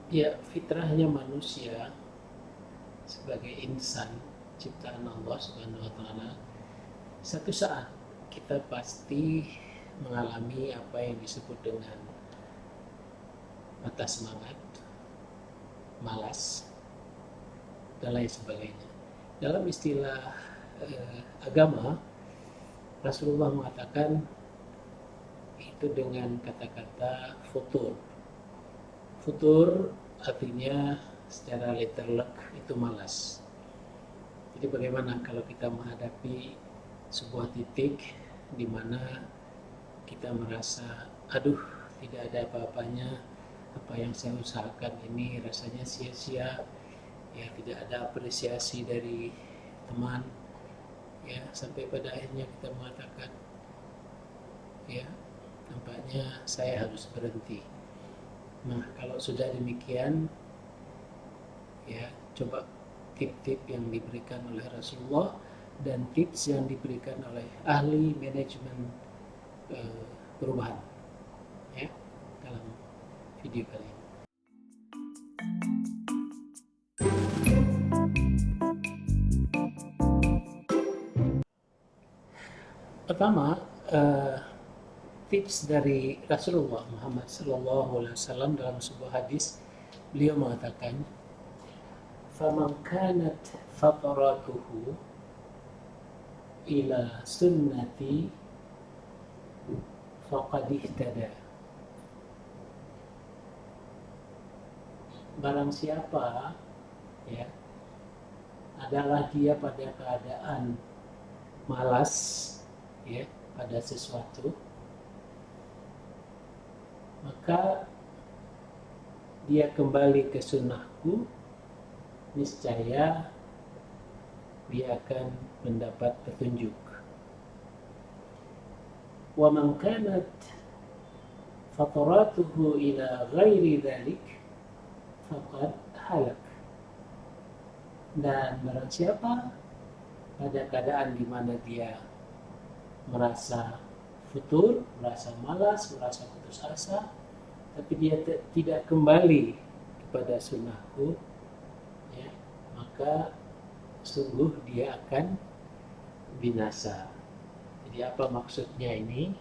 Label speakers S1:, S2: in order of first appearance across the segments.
S1: Ya, fitrahnya manusia sebagai insan ciptaan Allah Subhanahu wa taala, satu saat kita pasti mengalami apa yang disebut dengan patah semangat, malas, dan lain sebagainya. Dalam istilah agama, Rasulullah mengatakan itu dengan kata-kata futur. Futur artinya secara literalek itu malas. Jadi bagaimana kalau kita menghadapi sebuah titik di mana kita merasa, aduh, tidak ada apa-apanya, apa yang saya usahakan ini rasanya sia-sia, ya tidak ada apresiasi dari teman, ya sampai pada akhirnya kita mengatakan, ya nampaknya saya harus berhenti. Nah, kalau sudah demikian, ya coba tip-tip yang diberikan oleh Rasulullah dan tips yang diberikan oleh ahli manajemen perubahan, ya, dalam video kali ini. Pertama, tips dari Rasulullah Muhammad SAW dalam sebuah hadis, beliau mengatakan, "Faman kanat fataratuhu ila sunnati faqad ihtada." Barang siapa, ya, adalah dia pada keadaan malas, ya, pada sesuatu, maka dia kembali ke sunnahku, niscaya dia akan mendapat petunjuk. Wa man kanat fataratuhu ila ghairi dhalik faqad halak. Dan barang siapa pada keadaan di mana dia merasa futur, merasa malas, merasa putus asa, tapi dia tidak kembali kepada sunnahku, ya, maka sungguh dia akan binasa. Jadi apa maksudnya ini?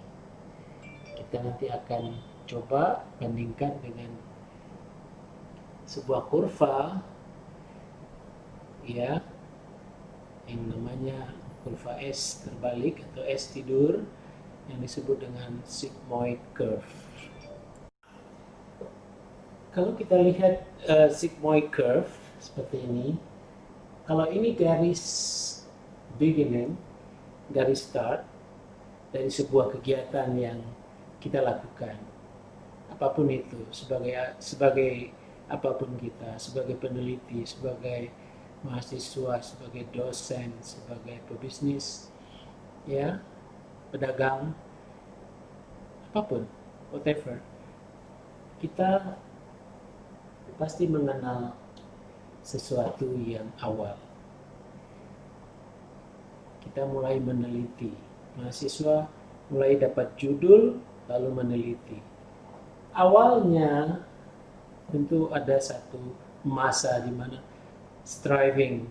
S1: Kita nanti akan coba bandingkan dengan sebuah kurva, ya, yang namanya kurva S terbalik atau S tidur, yang disebut dengan sigmoid curve. Kalau kita lihat sigmoid curve seperti ini, kalau ini garis beginning, garis start dari sebuah kegiatan yang kita lakukan, apapun itu, sebagai apapun kita, sebagai peneliti, sebagai mahasiswa, sebagai dosen, sebagai pebisnis, ya, pedagang, apapun, whatever, kita pasti mengenal sesuatu yang awal. Kita mulai meneliti. Mahasiswa mulai dapat judul, lalu meneliti. Awalnya tentu ada satu masa di mana striving,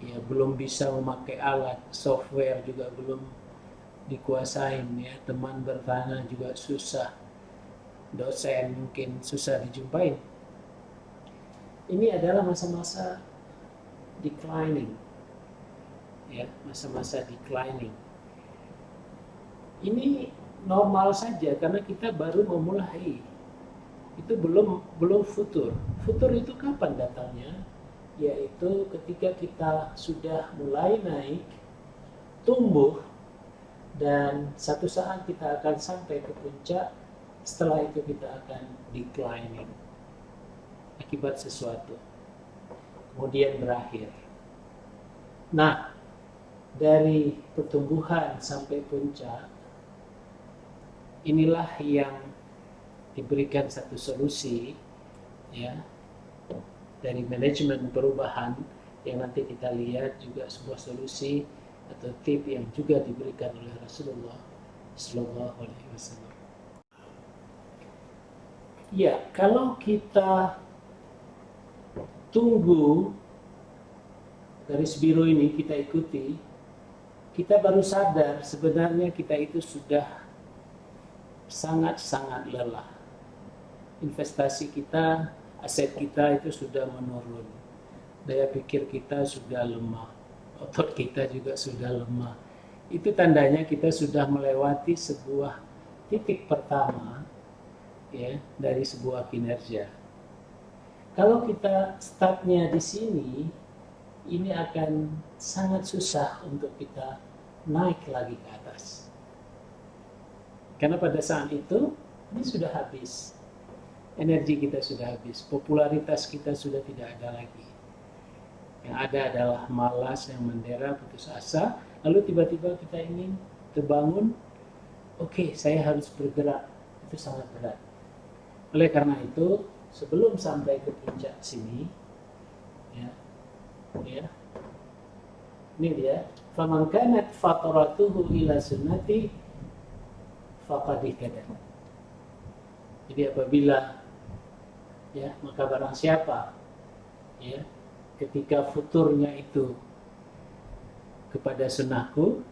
S1: ya, belum bisa memakai alat, software juga belum dikuasain, ya, teman bertanya juga susah, dosen mungkin susah dijumpain. Ini adalah masa-masa declining, ya, masa-masa declining. Ini normal saja karena kita baru memulai. Itu belum futur. Futur itu kapan datangnya? Yaitu ketika kita sudah mulai naik, tumbuh, dan satu saat kita akan sampai ke puncak. Setelah itu kita akan declining akibat sesuatu, kemudian berakhir. Nah, dari pertumbuhan sampai puncak, inilah yang diberikan satu solusi, ya, dari manajemen perubahan, yang nanti kita lihat juga sebuah solusi atau tip yang juga diberikan oleh Rasulullah Sallallahu Alaihi Wasallam. Ya, kalau kita tunggu garis biru ini kita ikuti, kita baru sadar sebenarnya kita itu sudah sangat-sangat lelah. Investasi kita, aset kita itu sudah menurun. Daya pikir kita sudah lemah. Otot kita juga sudah lemah. Itu tandanya kita sudah melewati sebuah titik pertama ya dari sebuah kinerja. Kalau kita startnya di sini, ini akan sangat susah untuk kita naik lagi ke atas. Karena pada saat itu, ini sudah habis. Energi kita sudah habis. Popularitas kita sudah tidak ada lagi. Yang ada adalah malas yang mendera, putus asa. Lalu tiba-tiba kita ingin terbangun. Oke, saya harus bergerak. Itu sangat berat. Oleh karena itu, sebelum sampai ke puncak sini, ya, ini dia, faman kanat fataratuhu ila sunnati faqad ihtada. Jadi apabila ya, maka barang siapa ya ketika futurnya itu kepada sunnahku,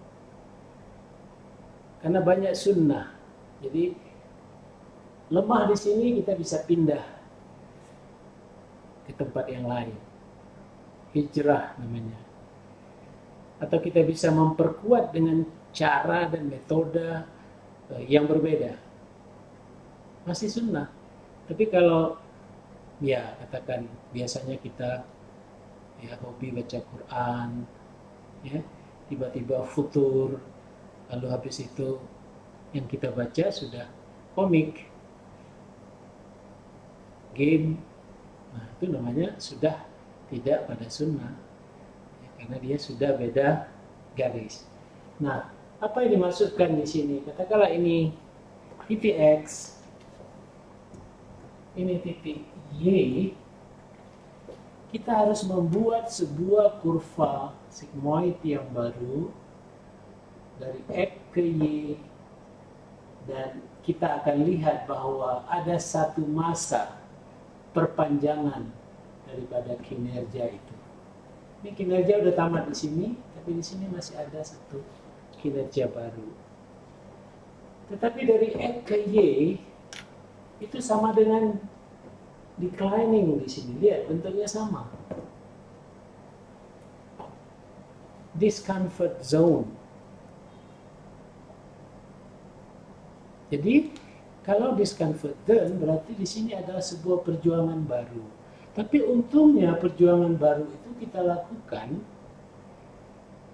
S1: karena banyak sunnah, jadi lemah di sini kita bisa pindah ke tempat yang lain. Hijrah namanya. Atau kita bisa memperkuat dengan cara dan metode yang berbeda. Masih sunnah. Tapi kalau ya katakan biasanya kita ya hobi baca Quran, ya tiba-tiba futur, lalu habis itu yang kita baca sudah komik, game. Nah, itu namanya sudah tidak pada sunnah ya, karena dia sudah beda garis. Nah, apa yang dimaksudkan di sini? Katakanlah ini titik X, ini titik Y, kita harus membuat sebuah kurva sigmoid yang baru dari X ke Y, dan kita akan lihat bahwa ada satu masa perpanjangan daripada kinerja itu. Ini kinerja udah tamat di sini, tapi di sini masih ada satu kinerja baru. Tetapi dari X ke Y itu sama dengan declining di sini. Lihat bentuknya sama. Discomfort zone. Jadi kalau discomfort zone berarti di sini adalah sebuah perjuangan baru. Tapi untungnya perjuangan baru itu kita lakukan,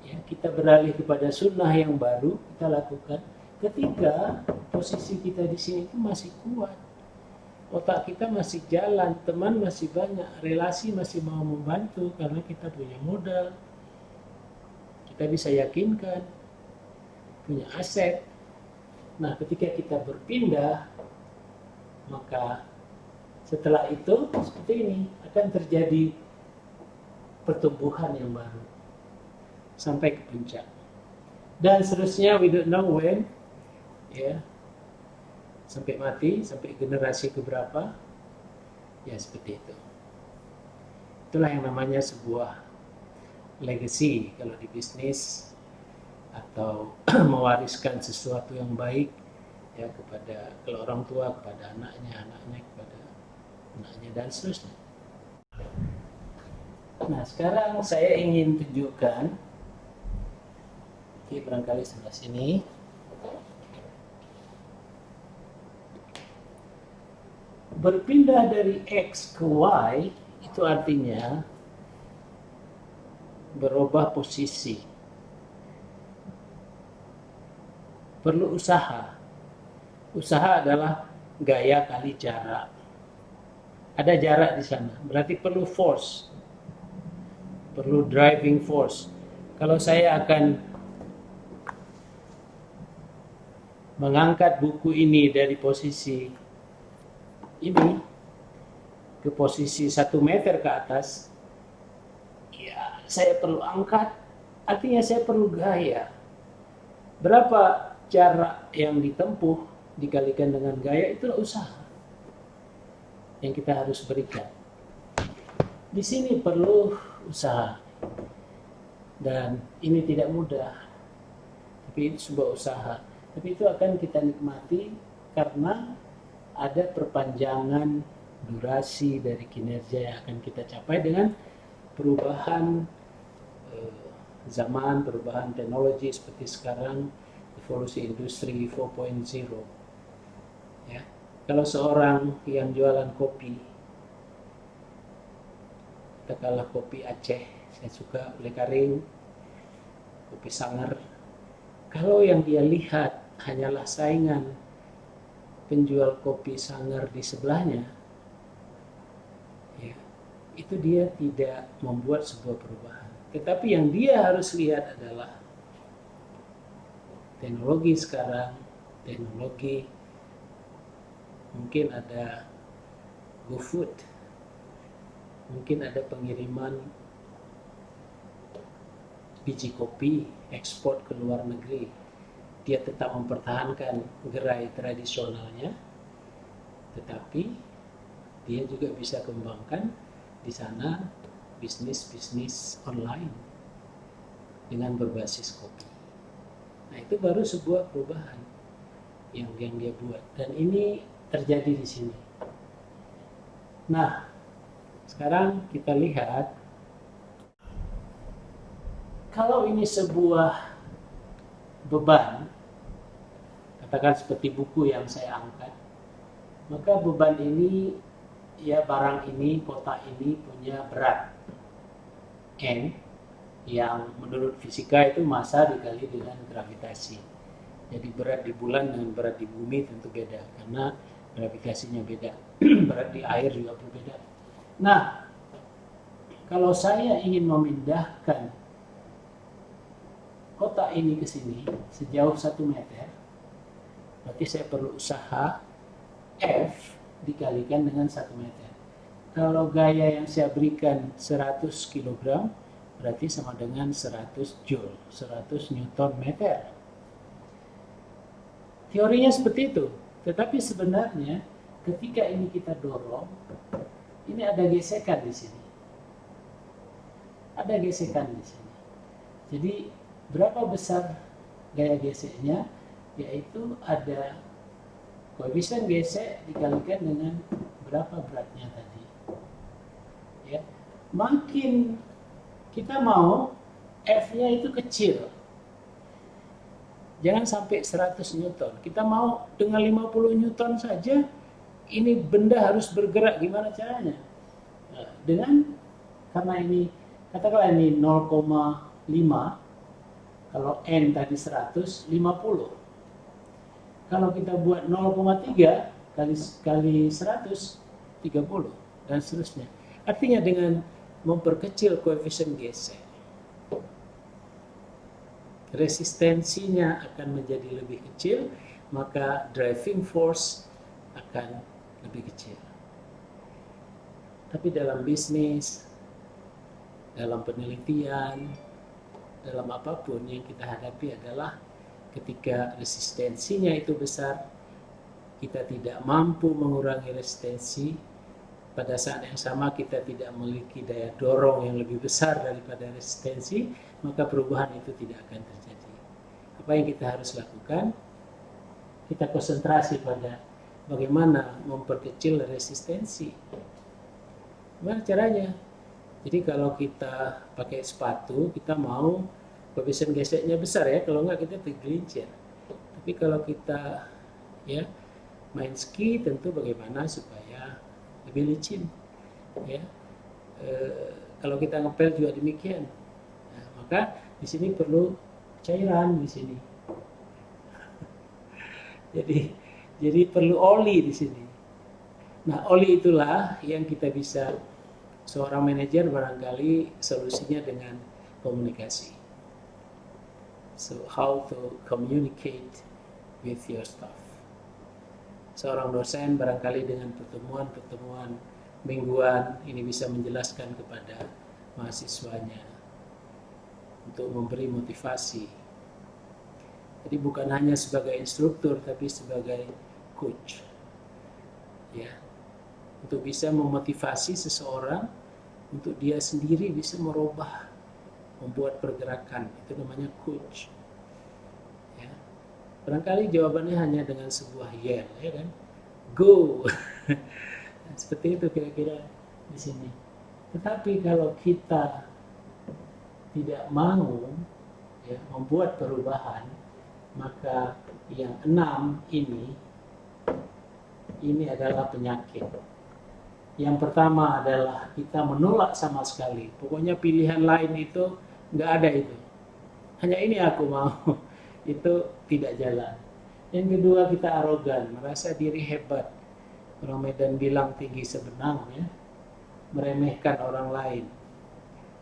S1: ya, kita beralih kepada sunnah yang baru kita lakukan ketika posisi kita di sini itu masih kuat, otak kita masih jalan, teman masih banyak, relasi masih mau membantu karena kita punya modal, kita bisa yakinkan, punya aset. Nah, ketika kita berpindah, maka setelah itu seperti ini akan terjadi pertumbuhan yang baru sampai ke puncak. Dan seterusnya we don't know when, ya, sampai mati, sampai generasi keberapa, ya seperti itu. Itulah yang namanya sebuah legacy kalau di bisnis, atau mewariskan sesuatu yang baik ya kepada kalau orang tua kepada anaknya, anaknya kepada anaknya, dan seterusnya. Nah, sekarang saya ingin tunjukkan, oke, barangkali sebelah sini. Berpindah dari X ke Y itu artinya berubah posisi. Perlu usaha. Usaha adalah gaya kali jarak. Ada jarak di sana, berarti perlu force, perlu driving force. Kalau saya akan mengangkat buku ini dari posisi ini ke posisi 1 meter ke atas, ya saya perlu angkat, artinya saya perlu gaya. Berapa jarak yang ditempuh dikalikan dengan gaya, itulah usaha yang kita harus berikan. Di sini perlu usaha, dan ini tidak mudah, tapi itu sebuah usaha. Tapi itu akan kita nikmati karena ada perpanjangan durasi dari kinerja yang akan kita capai dengan perubahan zaman, perubahan teknologi seperti sekarang, evolusi industri 4.0. Ya. Kalau seorang yang jualan kopi, katakanlah kopi Aceh, saya suka oleh Karing, kopi Sangar. Kalau yang dia lihat hanyalah saingan penjual kopi Sangar di sebelahnya, ya, itu dia tidak membuat sebuah perubahan. Tetapi yang dia harus lihat adalah teknologi sekarang, teknologi mungkin ada GoFood, mungkin ada pengiriman biji kopi ekspor ke luar negeri. Dia tetap mempertahankan gerai tradisionalnya, tetapi dia juga bisa kembangkan di sana bisnis-bisnis online dengan berbasis kopi. Nah, itu baru sebuah perubahan yang dia buat, dan ini terjadi di sini. Nah, sekarang kita lihat, kalau ini sebuah beban, katakan seperti buku yang saya angkat, maka beban ini, ya, barang ini, kotak ini punya berat N, yang menurut fisika itu massa dikali dengan gravitasi. Jadi berat di bulan dengan berat di bumi tentu beda, karena gravitasinya beda. Berat di air juga berbeda. Nah, kalau saya ingin memindahkan kotak ini ke sini sejauh 1 meter, berarti saya perlu usaha F dikalikan dengan 1 meter. Kalau gaya yang saya berikan 100 kg, berarti sama dengan 100 Joule, 100 Newton meter. Teorinya seperti itu, tetapi sebenarnya ketika ini kita dorong, ini ada gesekan di sini. Ada gesekan di sini. Jadi berapa besar gaya geseknya? Yaitu ada koefisien gesek dikalikan dengan berapa beratnya tadi. Ya, makin kita mau F-nya itu kecil, jangan sampai 100 Newton. Kita mau dengan 50 Newton saja, ini benda harus bergerak. Gimana caranya? Nah, karena ini, katakanlah ini 0,5, kalau N tadi 100, 50. Kalau kita buat 0,3 kali 100, 30, dan seterusnya. Artinya dengan memperkecil koefisien gesek, resistensinya akan menjadi lebih kecil, maka driving force akan lebih kecil. Tapi dalam bisnis, dalam penelitian, dalam apapun yang kita hadapi adalah ketika resistensinya itu besar, kita tidak mampu mengurangi resistensi, pada saat yang sama kita tidak memiliki daya dorong yang lebih besar daripada resistensi, maka perubahan itu tidak akan terjadi. Apa yang kita harus lakukan? Kita konsentrasi pada bagaimana memperkecil resistensi. Gimana caranya? Jadi kalau kita pakai sepatu, kita mau koefisien geseknya besar, ya, kalau enggak kita tergelincir. Tapi kalau kita, ya, main ski, tentu bagaimana supaya lebih licin, ya. Kalau kita ngepel juga demikian. Nah, maka di sini perlu cairan di sini. Jadi perlu oli di sini. Nah, oli itulah yang kita bisa, seorang manajer barangkali solusinya dengan komunikasi. So how to communicate with your staff. Seorang dosen barangkali dengan pertemuan-pertemuan mingguan ini bisa menjelaskan kepada mahasiswanya untuk memberi motivasi. Jadi bukan hanya sebagai instruktur, tapi sebagai coach, ya, untuk bisa memotivasi seseorang untuk dia sendiri bisa merubah, membuat pergerakan. Itu namanya coach. Ya. Barangkali jawabannya hanya dengan sebuah yell, ya kan? Go. Seperti itu kira-kira di sini. Tetapi kalau kita tidak mau ya, membuat perubahan, maka yang 6 ini adalah penyakit. Yang pertama adalah kita menolak sama sekali. Pokoknya pilihan lain itu nggak ada itu. Hanya ini aku mau. Itu tidak jalan. Yang kedua, kita arogan, merasa diri hebat. Orang Medan bilang tinggi sebenang, ya, meremehkan orang lain.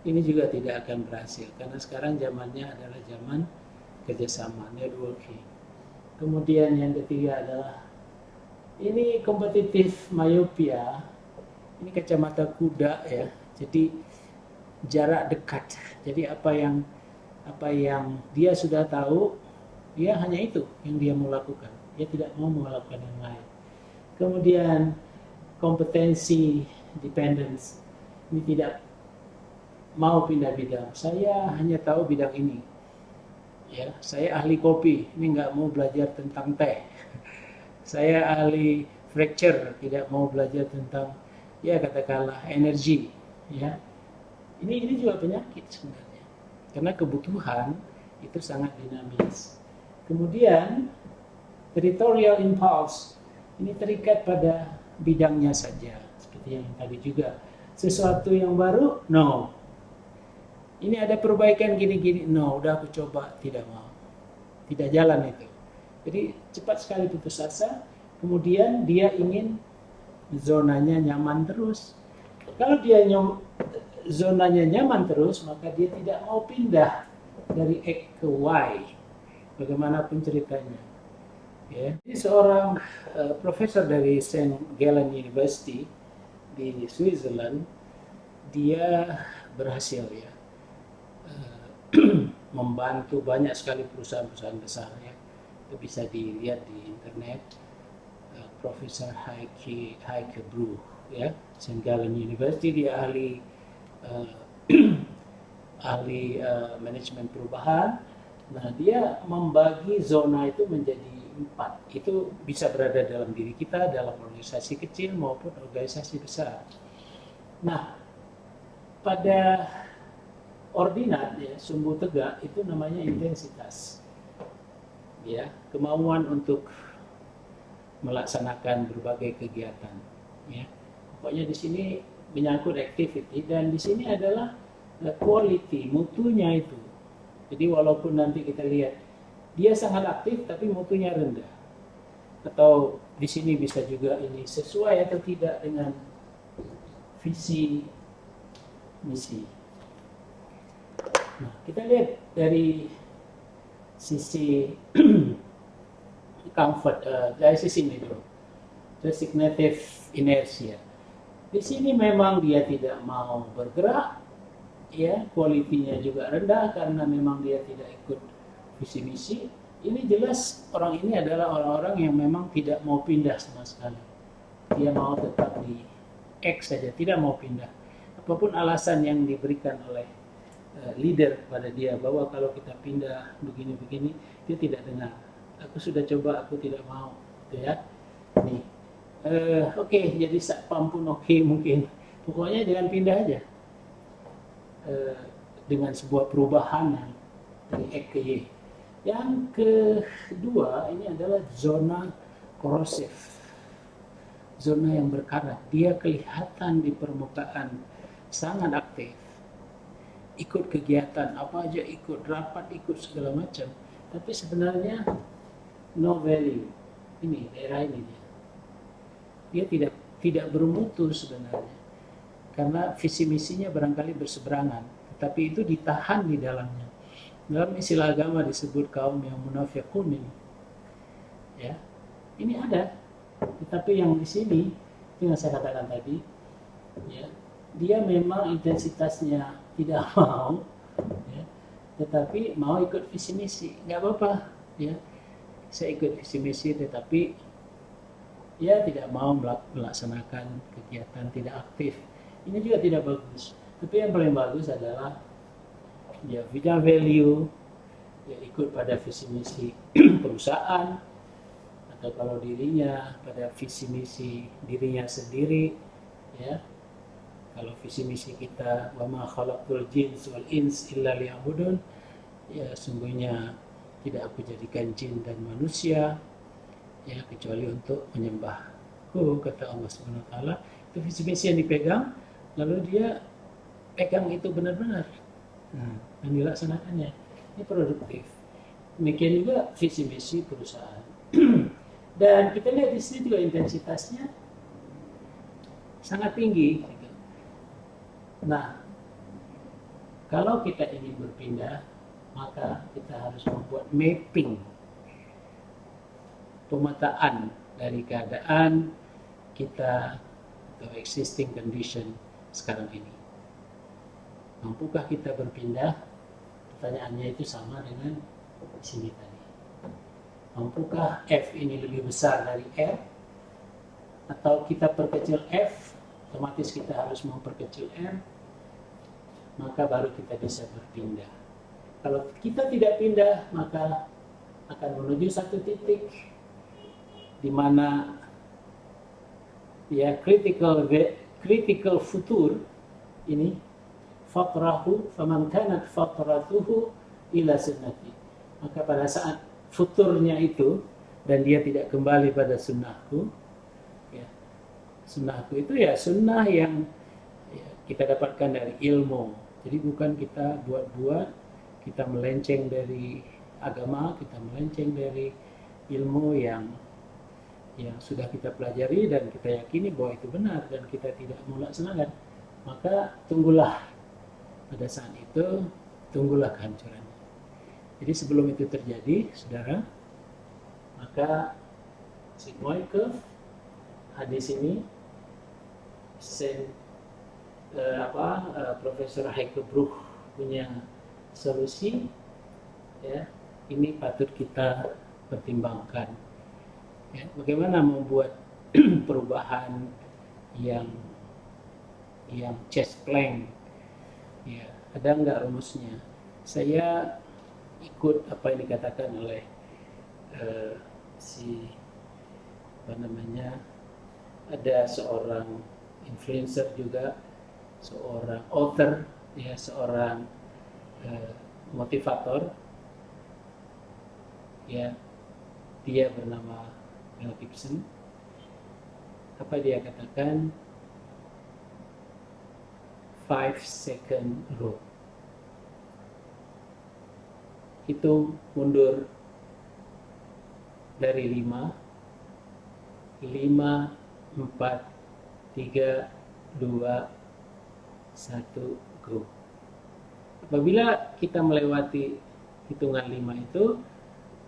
S1: Ini juga tidak akan berhasil karena sekarang zamannya adalah zaman kerjasama, networking. Kemudian yang ketiga adalah ini kompetitif myopia. Ini kacamata kuda, ya. Jadi jarak dekat. Jadi apa yang dia sudah tahu, dia hanya itu yang dia mau lakukan. Dia tidak mau melakukan yang lain. Kemudian kompetensi dependence. Ini tidak mau pindah bidang. Saya hanya tahu bidang ini. Ya, saya ahli kopi, ini nggak mau belajar tentang teh. Saya ahli fracture, tidak mau belajar tentang, ya katakanlah, energi. Ya, ini juga penyakit sebenarnya. Karena kebutuhan itu sangat dinamis. Kemudian territorial impulse. Ini terikat pada bidangnya saja, seperti yang tadi juga. Sesuatu yang baru, no. Ini ada perbaikan gini-gini, no. Udah aku coba, tidak mau. Tidak jalan itu. Jadi cepat sekali putus asa. Kemudian dia ingin zonanya nyaman terus. Kalau dia zonanya nyaman terus, maka dia tidak mau pindah dari X ke Y. Bagaimanapun ceritanya. Ya. Ini seorang profesor dari St. Gallen University di Switzerland, dia berhasil ya membantu banyak sekali perusahaan-perusahaan besar, ya. Itu bisa dilihat di internet. Profesor Heike Bruch, ya, St. Gallen University, dia ahli manajemen perubahan. Nah, dia membagi zona itu menjadi 4. Itu bisa berada dalam diri kita, dalam organisasi kecil maupun organisasi besar. Nah, pada ordinat, ya, sumbu tegak itu namanya intensitas. Ya, kemauan untuk melaksanakan berbagai kegiatan. Ya, pokoknya di sini menyangkut activity, dan di sini adalah quality, mutunya itu. Jadi walaupun nanti kita lihat dia sangat aktif tapi mutunya rendah. Atau di sini bisa juga ini sesuai atau tidak dengan visi misi. Nah, kita lihat dari sisi comfort, dari sisi ini dulu. Resignative inertia. Di sini memang dia tidak mau bergerak, ya, kualitinya juga rendah karena memang dia tidak ikut visi misi. Ini jelas orang ini adalah orang-orang yang memang tidak mau pindah sama sekali. Dia mau tetap di X saja, tidak mau pindah. Apapun alasan yang diberikan oleh leader pada dia bahwa kalau kita pindah begini-begini, dia tidak dengar. Aku sudah coba, aku tidak mau, gitu ya. Nih, oke, jadi satpam pun oke mungkin. Pokoknya jangan pindah aja. Dengan sebuah perubahan dari X ke Y. Yang kedua ini adalah zona korosif, zona yang berkarat. Dia kelihatan di permukaan sangat aktif, ikut kegiatan apa aja, ikut rapat, ikut segala macam. Tapi sebenarnya no value. Ini daerah ini dia tidak bermutu sebenarnya. Karena visi misinya barangkali berseberangan, tetapi itu ditahan di dalamnya. Dalam istilah agama disebut kaum yang munafiqun ini. Ya. Ini ada. Tetapi yang di sini yang saya katakan tadi, ya, dia memang intensitasnya tidak mau, ya, tetapi mau ikut visi misi. Nggak apa-apa, ya. Saya ikut visi misi tetapi ya tidak mau melaksanakan kegiatan, tidak aktif Ini juga tidak bagus. Tapi yang paling bagus adalah ya punya value, ya ikut pada visi misi perusahaan, atau kalau dirinya pada visi misi dirinya sendiri, ya. Kalau visi misi kita wa ma khalaqtul jinna wal ins illa liya'budun, ya sungguhnya tidak aku jadikan jin dan manusia ya kecuali untuk menyembahku, kata Allah Subhanahu wa taala. Itu visi misi yang dipegang, lalu dia pegang itu benar-benar dan dilaksanakannya. Ini produktif. Demikian juga visi misi perusahaan. Dan kita lihat di sini juga intensitasnya sangat tinggi. Nah, kalau kita ingin berpindah, maka kita harus membuat mapping, pemetaan dari keadaan kita atau existing condition sekarang ini. Mampukah kita berpindah? Pertanyaannya itu sama dengan di sini tadi. Mampukah F ini lebih besar dari R? Atau kita perkecil F, otomatis kita harus memperkecil R, maka baru kita bisa berpindah. Kalau kita tidak pindah, maka akan menuju satu titik di mana ya critical futur ini fatrahu faman kanat fatratuhu ila sunnati. Maka pada saat futurnya itu dan dia tidak kembali pada sunnahku, ya, sunnahku itu ya sunnah yang ya, kita dapatkan dari ilmu. Jadi bukan kita buat-buat, kita melenceng dari agama, kita melenceng dari ilmu yang sudah kita pelajari dan kita yakini bahwa itu benar dan kita tidak melaksanakan. Maka tunggulah pada saat itu, tunggulah kehancurannya. Jadi sebelum itu terjadi, saudara, maka sigmoid curve hadis ini Profesor Heike Bruch punya solusi, ya, ini patut kita pertimbangkan. Ya, bagaimana membuat perubahan yang chest plank? Ya, ada nggak rumusnya? Saya ikut apa yang dikatakan oleh ada seorang influencer juga, seorang author, ya, seorang motivator, ya, dia bernama Mel Gibson. Apa dia katakan? 5-second rule. Hitung mundur dari 5, 4, 3, 2, 1, go. Apabila kita melewati hitungan 5 itu,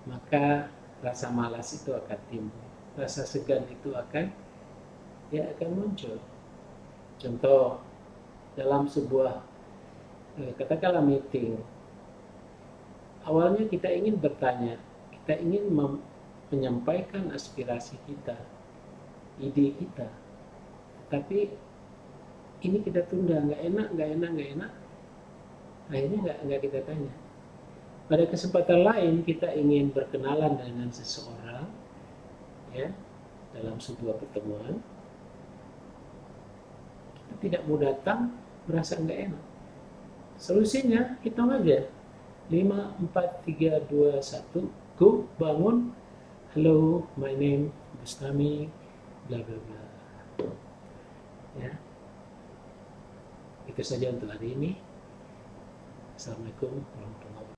S1: maka rasa malas itu akan timbul, rasa segan itu akan muncul. Contoh, dalam sebuah katakanlah meeting, awalnya kita ingin bertanya, kita ingin menyampaikan aspirasi kita, ide kita, tapi ini kita tunda, nggak enak, akhirnya nggak kita tanya. Pada kesempatan lain kita ingin berkenalan dengan seseorang, ya, dalam sebuah pertemuan, kita tidak mau datang, merasa nggak enak. Solusinya hitung aja, 5, 4, 3, 2, 1, go, bangun, hello, my name Bustami, bla bla bla. Ya, itu saja untuk hari ini. Assalamualaikum warahmatullahi wabarakatuh.